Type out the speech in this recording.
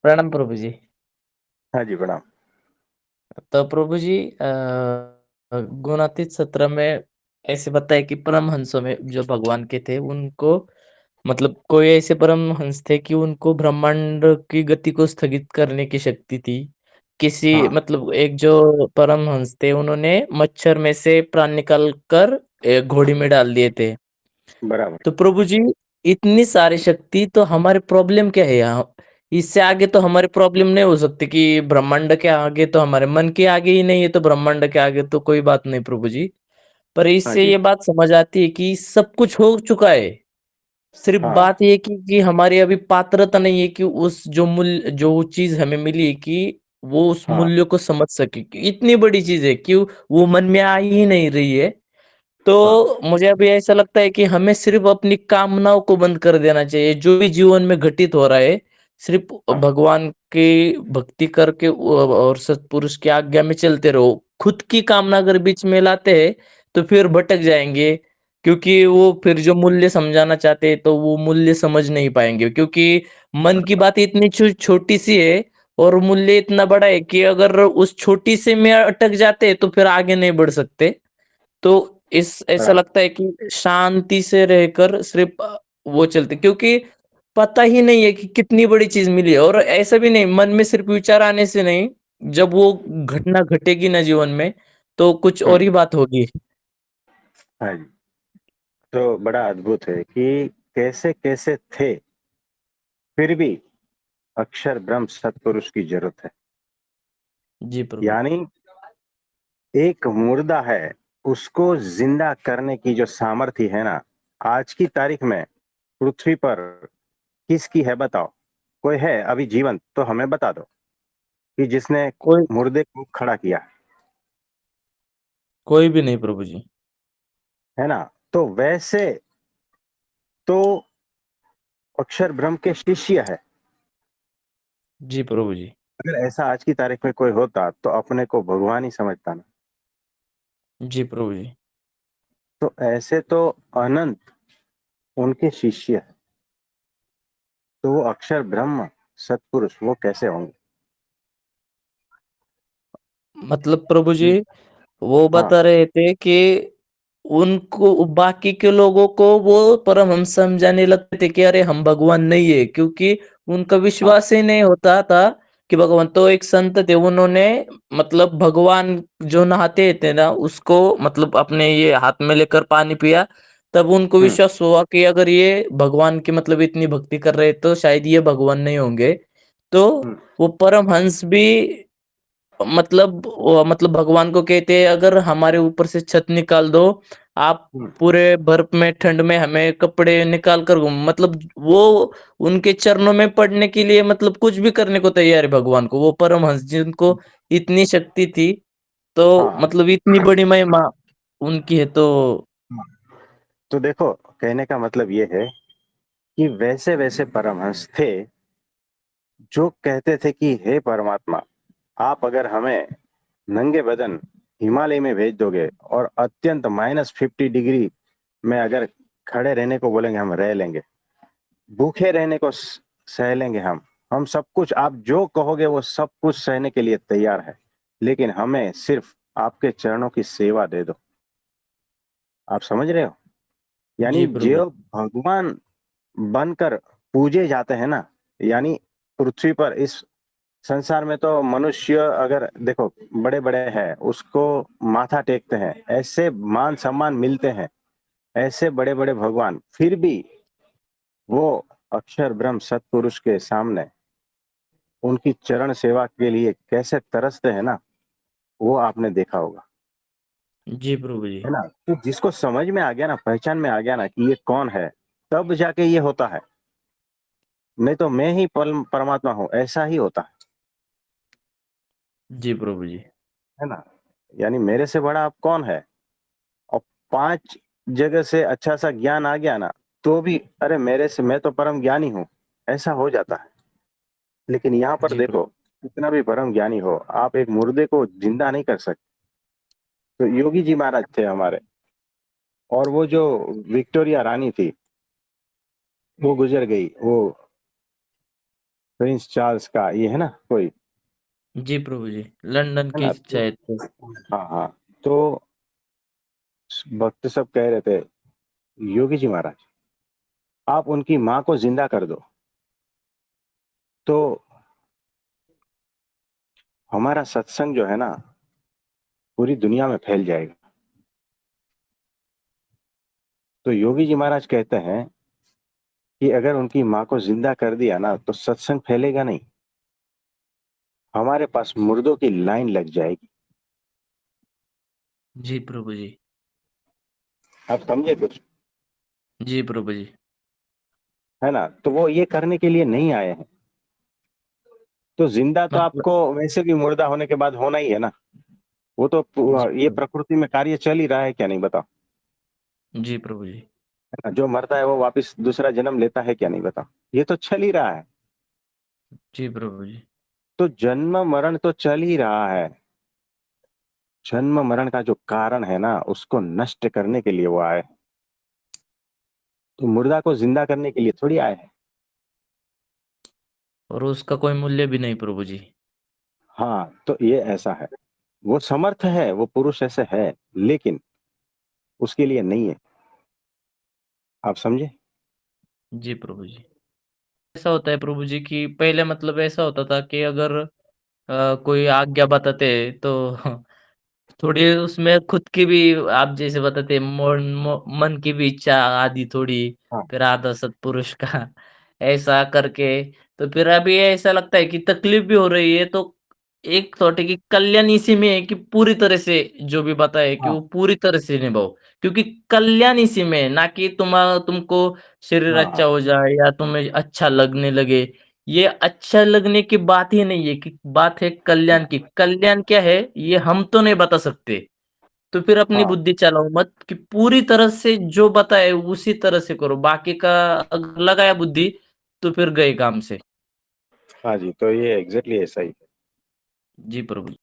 प्रणाम प्रभु जी। हाँ जी, प्रणाम। तो प्रभु जी गुणातीत सत्र में ऐसे बताया कि परमहंसों में जो भगवान के थे उनको मतलब कोई ऐसे परमहंस थे कि उनको ब्रह्मांड की गति को स्थगित करने की शक्ति थी। किसी हाँ, मतलब एक जो परमहंस थे उन्होंने मच्छर में से प्राण निकाल कर एक घोड़ी में डाल दिए थे। बराबर। तो प्रभु जी इतनी सारी शक्ति तो हमारे प्रॉब्लम क्या है यहाँ? इससे आगे तो हमारी प्रॉब्लम नहीं हो सकती कि ब्रह्मांड के आगे तो हमारे मन के आगे ही नहीं है तो ब्रह्मांड के आगे तो कोई बात नहीं प्रभु जी। पर हाँ इससे जी, ये बात समझ आती है कि सब कुछ हो चुका है। सिर्फ हाँ, बात ये कि हमारी अभी पात्रता नहीं है कि उस जो मूल्य जो चीज हमें मिली कि वो उस हाँ, मूल्य को समझ सके कि इतनी बड़ी चीज है कि वो मन में आ ही नहीं रही है। हाँ, तो मुझे अभी ऐसा लगता है कि हमें सिर्फ अपनी कामनाओं को बंद कर देना चाहिए। जो भी जीवन में घटित हो रहा है, सिर्फ हाँ, भगवान की भक्ति करके और सत्पुरुष की आज्ञा में चलते रहो। खुद की कामना अगर बीच में लाते हैं, तो फिर भटक जाएँगे। क्योंकि वो फिर जो मूल्य समझाना चाहते हैं, तो वो मूल्य समझ नहीं पाएँगे। क्योंकि मन की बात इतनी छोटी-सी है और मूल्य इतना बड़ा है कि अगर उस छोटी से में अटक जाते हैं, तो फिर आगे नहीं बढ़ सकते। तो इस ऐसा बराबर। लगता है कि शांति से रहकर सिर्फ वो चलते क्योंकि पता ही नहीं है कि कितनी बड़ी चीज मिली है और ऐसा भी नहीं मन में सिर्फ विचार आने से नहीं जब वो घटना घटेगी ना जीवन में तो कुछ हुँ, और ही बात होगी। हाँ जी। तो बड़ा अद्भुत है कि कैसे-कैसे थे, फिर भी अक्षर ब्रह्म सत्पुरुष की ज़रूरत है। जी प्रभु। यानी एक मुर्दा है, उसको ज़िंदा करने की जो सामर्थ्य है ना, आज की तारीख में पृथ्वी पर किसकी है बताओ? कोई है अभी जीवंत तो हमें बता दो, कि जिसने कोई मुर्दे को खड़ा किया, कोई भी नहीं प्रभु जी। है ना? तो वैसे तो अक्षर ब्रह्म के शिष्य है। जी प्रभु जी। अगर ऐसा आज की तारीख में कोई होता तो अपने को भगवान ही समझता ना। जी प्रभु जी। तो ऐसे तो अनंत उनके शिष्य हैं, तो वो अक्षर ब्रह्म सत्पुरुष वो कैसे होंगे? मतलब प्रभु जी हुँ, वो हाँ, बता रहे थे कि उनको बाकी के लोगों को वो परमहंस समझाने लगते थे कि अरे हम भगवान नहीं है क्योंकि उनका हाँ, विश्वास ही नहीं होता था कि भगवान तो एक संत थे उन्होंने मतलब भगवान जो नहाते थे ना उसको मतलब अपने ये हाथ में लेकर पानी पिया तब उनको हुँ, विश्वास हुआ कि अगर ये भगवान की मतलब इतनी भक्ति कर रहे तो शायद ये भगवान नहीं होंगे तो हुँ, वो परमहंस भी मतलब भगवान को कहते हैं अगर हमारे ऊपर से छत निकाल दो आप हुँ, पूरे बर्फ में ठंड में हमें कपड़े निकाल कर घूम मतलब वो उनके चरणों में पड़ने के लिए मतलब कुछ भी करने को तैयार है भगवान को वो परमहंस जिनको इतनी शक्ति थी तो हाँ, हाँ, मतलब इतनी बड़ी महिमा उनकी है तो हाँ। तो देखो, कहने का मतलब ये है कि वैसे-वैसे परमहंस थे, जो कहते थे कि हे परमात्मा, आप अगर हमें नंगे बदन हिमालय में भेज दोगे और अत्यंत -50 डिग्री में अगर खड़े रहने को बोलेंगे, हम रह लेंगे। भूखे रहने को सह लेंगे हम सब कुछ आप जो कहोगे वो सब कुछ सहने के लिए तैयार है, लेकिन हमें सिर्फ आपके चरणों की सेवा दे दो। आप समझ रहे हो? यानी जी प्रभु जो भगवान बनकर पूजे जाते हैं ना, यानी पृथ्वी पर इस संसार में तो मनुष्य अगर देखो बड़े-बड़े हैं, उसको माथा टेकते हैं, ऐसे मान-सम्मान मिलते हैं, ऐसे बड़े-बड़े भगवान, फिर भी वो अक्षर ब्रह्म सत्पुरुष के सामने उनकी चरण सेवा के लिए कैसे तरसते हैं ना, वो आपने देखा होगा, जी प्रभु जी। है ना? तो जिसको समझ में आ गया ना, पहचान में आ गया ना कि ये कौन है, तब जाके ये होता है। नहीं तो मैं ही परमात्मा हूँ, ऐसा ही होता जी प्रभु जी। है ना? यानी मेरे से बड़ा अब कौन है? और 5 जगह से अच्छा-सा ज्ञान आ गया ना, तो भी अरे मेरे से मैं तो परम ज्ञानी हूँ, ऐसा हो जाता है। लेकिन यहाँ पर जी देखो, प्रभु। कितना भी परम ज्ञानी हो, आप एक मुर्दे को जिंदा नहीं कर सकते। तो योगी जी महाराज थे हमारे और वो जो विक्टोरिया रानी थी, वो गुज़र गई। वो प्रिंस चार्ल्स का ये है ना कोई, जी प्रभु जी, लंदन है की ना, तो शायद थे। हाँ हाँ, तो भक्त सब कह रहे थे, योगी जी महाराज आप उनकी माँ को जिंदा कर दो तो हमारा सत्संग जो है ना पूरी दुनिया में फैल जाएगा। तो योगी जी महाराज कहते हैं कि अगर उनकी माँ को जिंदा कर दिया ना तो सत्संग फैलेगा नहीं, हमारे पास मुर्दों की लाइन लग जाएगी। जी प्रभु जी। आप समझे कुछ, जी प्रभु जी। है ना, तो वो ये करने के लिए नहीं आए हैं। तो जिंदा तो मतलब आपको वैसे भी मुर्दा होने के बाद होना ही है ना, वो तो जी ये प्रभु। प्रकृति में कार्य चल ही रहा है, क्या नहीं बताओ, जी प्रभु जी। है ना, जो मरता है वो वापस दूसरा जन्म लेता है, क्या नहीं बताओ, ये तो चल ही रहा है। जी प्रभु जी। तो जन्म मरण तो चल ही रहा है, जन्म मरण का जो कारण है ना उसको नष्ट करने के लिए वो आए हैं। तो मुर्दा को जिंदा करने के लिए थोड़ी आए हैं। और उसका कोई मूल्य भी नहीं प्रभु जी। हाँ, तो ये ऐसा है, वो समर्थ है, वो पुरुष ऐसे है, लेकिन उसके लिए नहीं है। आप समझे। जी प्रभु जी। ऐसा होता है प्रभु जी कि पहले मतलब ऐसा होता था कि अगर कोई आज्ञा बताते तो थोड़ी उसमें खुद की भी, आप जैसे बताते मन की भी इच्छा आदि थोड़ी, हाँ फिर आधा सत्पुरुष का ऐसा करके, तो फिर अभी ऐसा लगता है कि तकलीफ भी हो रही है, तो एक थोड़े की कल्याण इसी में है कि पूरी तरह से जो भी बताए कि हाँ वो पूरी तरह से निभाओ, क्योंकि कल्याण इसी में है, ना कि तुमको शरीर हाँ अच्छा हाँ हो जाए या तुम्हें अच्छा लगने लगे। ये अच्छा लगने की बात ही नहीं है, कि बात है कल्याण की। कल्याण क्या है ये हम तो नहीं बता सकते, तो फिर अपनी हाँ बुद्धि चलाओ मत कि पूरी तरह से जो बताए उसी तरह से करो, बाकी का अगर लगाया बुद्धि तो फिर गए काम से। हाँ जी, तो ये एग्जैक्टली ऐसा ही है। जी प्रभु।